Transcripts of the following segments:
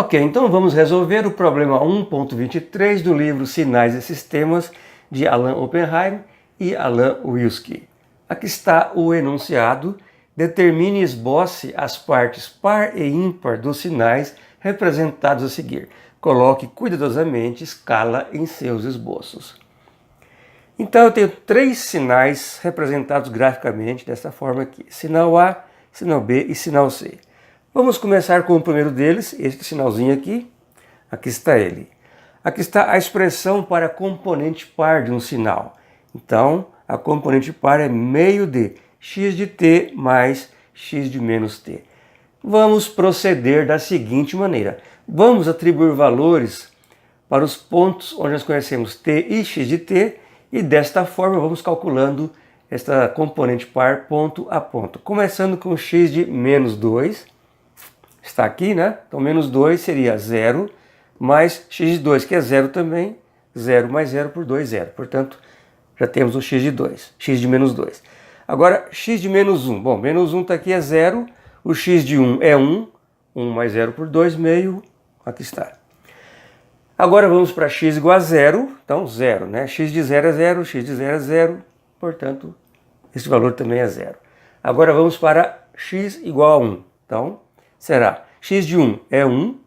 Ok, então vamos resolver o problema 1.23 do livro Sinais e Sistemas de Alan Oppenheim e Alan Wilsky. Aqui está o enunciado. Determine e esboce as partes par e ímpar dos sinais representados a seguir. Coloque cuidadosamente escala em seus esboços. Então eu tenho três sinais representados graficamente dessa forma aqui. Sinal A, sinal B e sinal C. Vamos começar com o primeiro deles, este sinalzinho aqui. Aqui está ele. Aqui está a expressão para a componente par de um sinal. Então, a componente par é meio de x de t mais x de menos t. Vamos proceder da seguinte maneira. Vamos atribuir valores para os pontos onde nós conhecemos t e x de t, e desta forma vamos calculando esta componente par ponto a ponto. Começando com x de menos 2. Está aqui, né? Então, menos 2 seria 0, mais x de 2, que é 0 também. 0 mais 0 por 2, 0. Portanto, já temos o x de 2, x de menos 2. Agora, x de menos 1. Bom, menos 1 está aqui, é 0. O x de 1 é 1. 1 mais 0 por 2, meio. Aqui está. Agora vamos para x igual a 0. Então, 0, né? X de 0 é 0, x de 0 é 0. Portanto, esse valor também é 0. Agora vamos para x igual a 1. Então, será x de 1 é 1,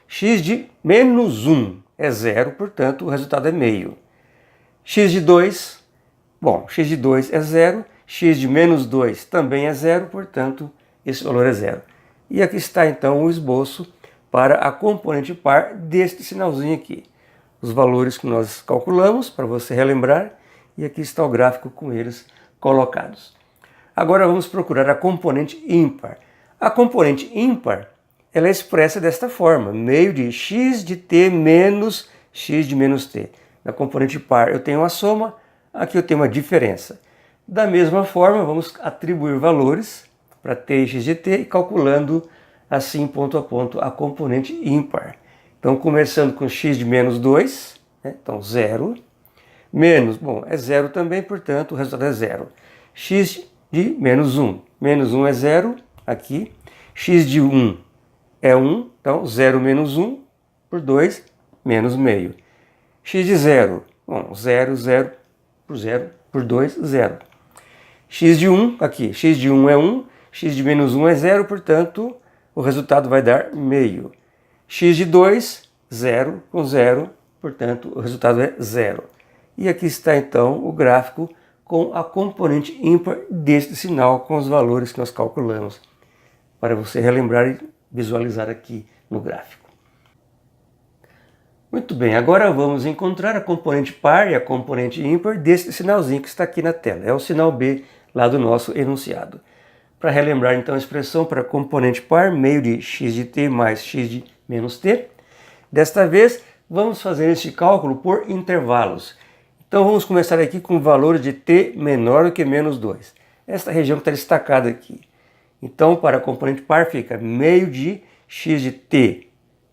x de menos 1 é 0, portanto o resultado é meio. X de 2, bom, x de 2 é 0, x de menos 2 também é 0, portanto esse valor é 0. E aqui está então o esboço para a componente par deste sinalzinho aqui. Os valores que nós calculamos, para você relembrar, e aqui está o gráfico com eles colocados. Agora vamos procurar a componente ímpar. A componente ímpar, ela é expressa desta forma, meio de x de t menos x de menos t. Na componente par eu tenho uma soma, aqui eu tenho uma diferença. Da mesma forma, vamos atribuir valores para t e x de t e calculando assim ponto a ponto a componente ímpar. Então, começando com x de menos 2, né? Então 0, menos, bom, é 0 também, portanto o resultado é 0. X de menos 1, menos 1 é 0, aqui, x de 1 é 1, então 0 menos 1 por 2, menos meio. X de 0, bom, 0, 0 por 2, 0. X de 1, aqui, x de 1 é 1, x de menos 1 é 0, portanto, o resultado vai dar meio. X de 2, 0 com 0, portanto, o resultado é 0. E aqui está, então, o gráfico com a componente ímpar deste sinal, com os valores que nós calculamos, para você relembrar e visualizar aqui no gráfico. Muito bem, agora vamos encontrar a componente par e a componente ímpar desse sinalzinho que está aqui na tela. É o sinal B lá do nosso enunciado. Para relembrar então a expressão para a componente par, meio de x de t mais x de menos t. Desta vez, vamos fazer este cálculo por intervalos. Então vamos começar aqui com o valor de t menor do que menos 2. Esta região que está destacada aqui. Então, para a componente par fica meio de x de t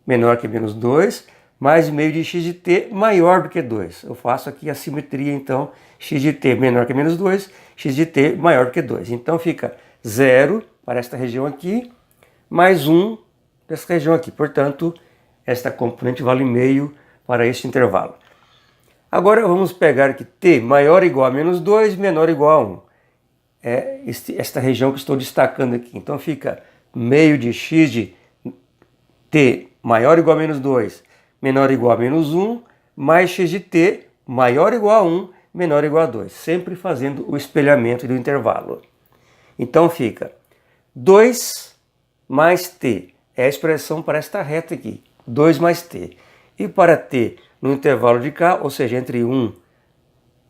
menor que menos 2, mais meio de x de t maior do que 2. Eu faço aqui a simetria, então, x de t menor que menos 2, x de t maior do que 2. Então, fica 0 para esta região aqui, mais 1 dessa região aqui. Portanto, esta componente vale meio para este intervalo. Agora, vamos pegar aqui t maior ou igual a menos 2, menor ou igual a 1. É esta região que estou destacando aqui. Então fica meio de x de t maior ou igual a menos 2, menor ou igual a menos 1, mais x de t maior ou igual a 1, menor ou igual a 2. Sempre fazendo o espelhamento do intervalo. Então fica 2 mais t. É a expressão para esta reta aqui. 2 mais t. E para t no intervalo de cá, ou seja, entre 1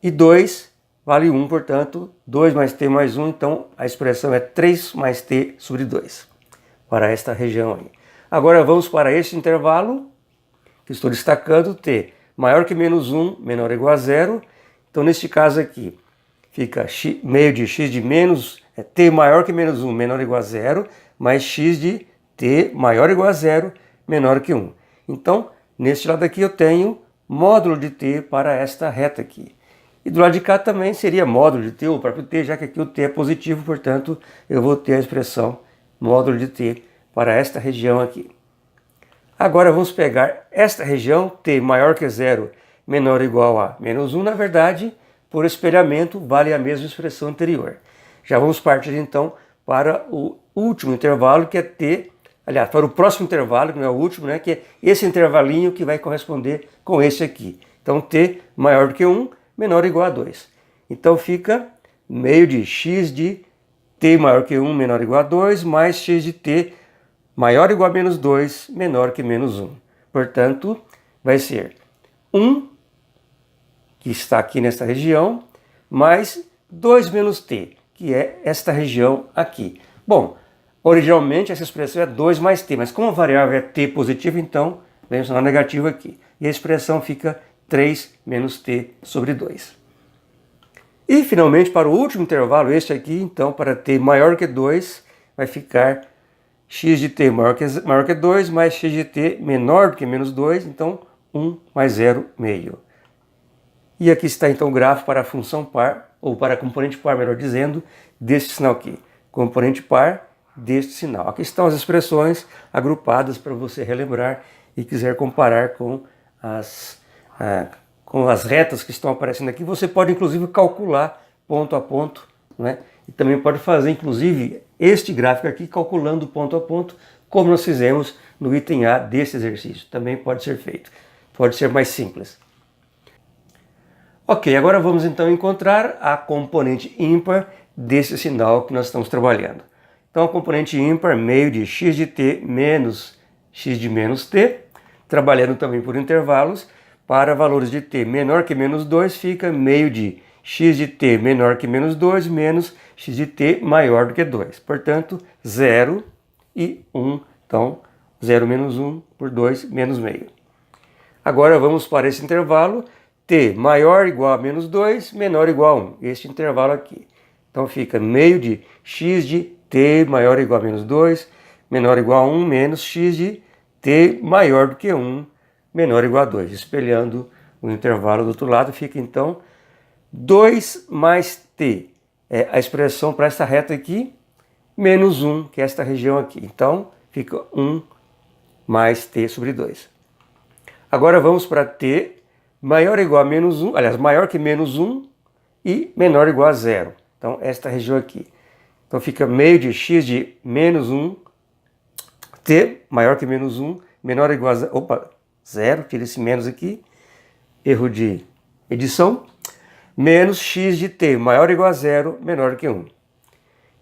e 2, vale 1, portanto, 2 mais t mais 1, então a expressão é 3 mais t sobre 2, para esta região aí. Agora vamos para este intervalo, que estou destacando, t maior que menos 1, menor ou igual a 0. Então, neste caso aqui, fica meio de x de menos, t maior que menos 1, menor ou igual a 0, mais x de t maior ou igual a 0, menor que 1. Então, neste lado aqui eu tenho módulo de t para esta reta aqui. E do lado de cá também seria módulo de t, ou próprio t, já que aqui o t é positivo, portanto, eu vou ter a expressão módulo de t para esta região aqui. Agora vamos pegar esta região, t maior que zero, menor ou igual a menos 1, na verdade, por espelhamento, vale a mesma expressão anterior. Já vamos partir então para o último intervalo, que é t, aliás, para o próximo intervalo, que não é o último, né, que é esse intervalinho que vai corresponder com esse aqui. Então t maior do que 1, menor ou igual a 2. Então fica meio de x de t maior que 1, menor ou igual a 2, mais x de t maior ou igual a menos 2, menor que menos 1. Portanto, vai ser 1, que está aqui nesta região, mais 2 menos t, que é esta região aqui. Bom, originalmente essa expressão é 2 mais t, mas como a variável é t positiva, então vem o sinal negativo aqui. E a expressão fica 3 menos t sobre 2. E finalmente, para o último intervalo, este aqui, então, para t maior que 2, vai ficar x de t maior que 2, mais x de t menor do que menos 2, então 1 mais 0, meio. E aqui está então o gráfico para a função par, ou para a componente par, melhor dizendo, deste sinal aqui. Componente par deste sinal. Aqui estão as expressões agrupadas para você relembrar e quiser comparar com as retas que estão aparecendo aqui. Você pode inclusive calcular ponto a ponto, né? E também pode fazer inclusive este gráfico aqui calculando ponto a ponto, como nós fizemos no item A desse exercício. Também pode ser feito. Pode ser mais simples. Ok, agora vamos então encontrar a componente ímpar desse sinal que nós estamos trabalhando. Então a componente ímpar, meio de x de t menos x de menos t, trabalhando também por intervalos, para valores de t menor que menos 2, fica meio de x de t menor que menos 2 menos x de t maior do que 2. Portanto, 0 e 1. Então, 0 menos 1 por 2 menos meio. Agora vamos para esse intervalo, t maior ou igual a menos 2, menor ou igual a 1. Este intervalo aqui. Então fica meio de x de t maior ou igual a menos 2, menor ou igual a 1, menos x de t maior do que 1, menor ou igual a 2. Espelhando o intervalo do outro lado, fica então 2 mais t, é a expressão para esta reta aqui, menos 1, que é esta região aqui. Então fica 1 mais t sobre 2. Agora vamos para t maior ou igual a menos 1, aliás, maior que menos 1 e menor ou igual a 0. Então, esta região aqui. Então, fica meio de x de menos 1, t maior que menos 1, menor ou igual a 0. Opa, 0, tira esse menos aqui, erro de edição, menos x de t maior ou igual a 0, menor que 1.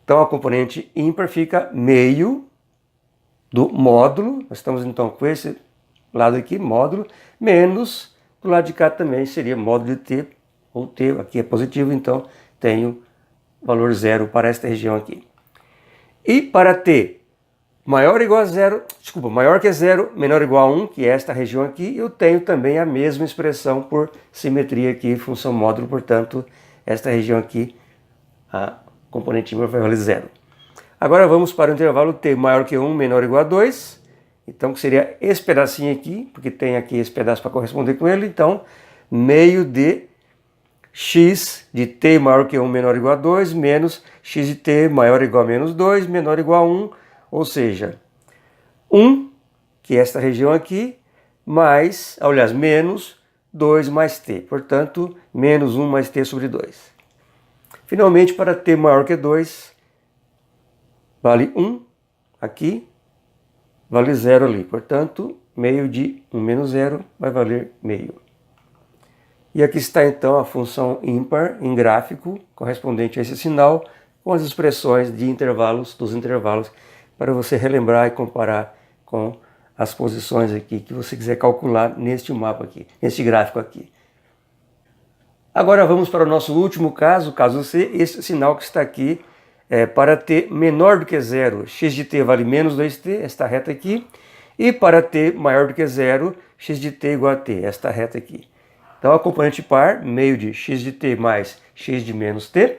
Então, a componente ímpar fica meio do módulo, nós estamos então com esse lado aqui, módulo, menos do lado de cá também seria módulo de t, ou t, aqui é positivo, então tenho valor 0 para esta região aqui. E para t maior ou igual a 0, desculpa, maior que 0, menor ou igual a 1, que é esta região aqui, eu tenho também a mesma expressão por simetria aqui, função módulo, portanto, esta região aqui, a componente ímpar vai valer 0. Agora vamos para o intervalo t maior que 1, menor ou igual a 2, então que seria esse pedacinho aqui, porque tem aqui esse pedaço para corresponder com ele, então meio de x de t maior que 1 menor ou igual a 2 menos x de t maior ou igual a menos 2 menor ou igual a 1, ou seja, 1, que é esta região aqui, mais, aliás, menos 2 mais t, portanto, menos 1 mais t sobre 2. Finalmente, para t maior que 2, vale 1 aqui, vale 0 ali, portanto, meio de 1 menos 0 vai valer meio. E aqui está então a função ímpar em gráfico, correspondente a esse sinal, com as expressões de intervalos, dos intervalos, para você relembrar e comparar com as posições aqui que você quiser calcular neste mapa aqui, neste gráfico aqui. Agora vamos para o nosso último caso, caso C, esse sinal que está aqui, para t menor do que 0, x de t vale menos 2t, esta reta aqui, e para t maior do que 0, x de t igual a t, esta reta aqui. Então a componente par, meio de x de t mais x de menos t,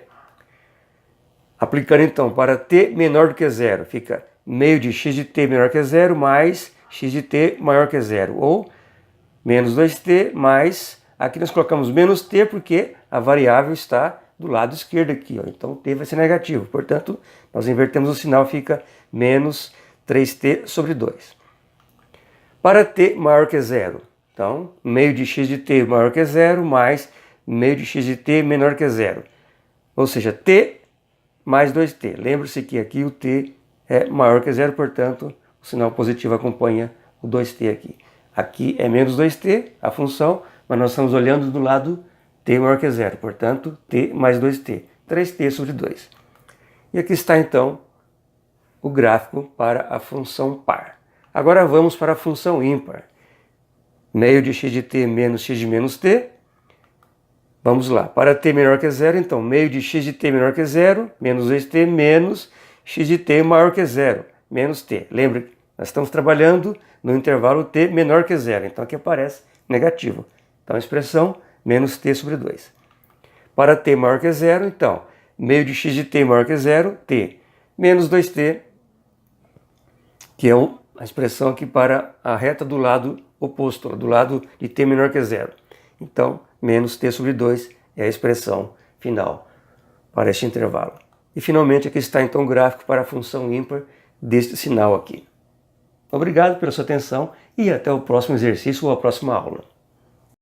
aplicando então para t menor do que 0, fica meio de x de t menor que 0 mais x de t maior que 0, ou menos 2t mais, aqui nós colocamos menos t porque a variável está do lado esquerdo aqui, ó. Então t vai ser negativo, portanto nós invertemos o sinal, fica menos 3t sobre 2. para t maior que zero. Então, meio de x de t maior que zero mais meio de x de t menor que zero. Ou seja, t mais 2t. Lembre-se que aqui o t é maior que zero, portanto, o sinal positivo acompanha o 2t aqui. Aqui é menos 2t, a função, mas nós estamos olhando do lado t maior que zero, portanto, t mais 2t, 3t sobre 2. E aqui está, então, o gráfico para a função par. Agora vamos para a função ímpar. Meio de x de t menos x de menos t. Vamos lá, para t menor que zero, então, meio de x de t menor que zero, menos 2t, menos x de t maior que zero, menos t. Lembra, nós estamos trabalhando no intervalo t menor que zero, então aqui aparece negativo. Então, a expressão menos t sobre 2. Para t maior que zero, então, meio de x de t maior que zero, t, menos 2t, que é a expressão aqui para a reta do lado oposto, do lado de t menor que zero. Então, menos t sobre 2 é a expressão final para este intervalo. E finalmente aqui está então o gráfico para a função ímpar deste sinal aqui. Obrigado pela sua atenção e até o próximo exercício ou a próxima aula.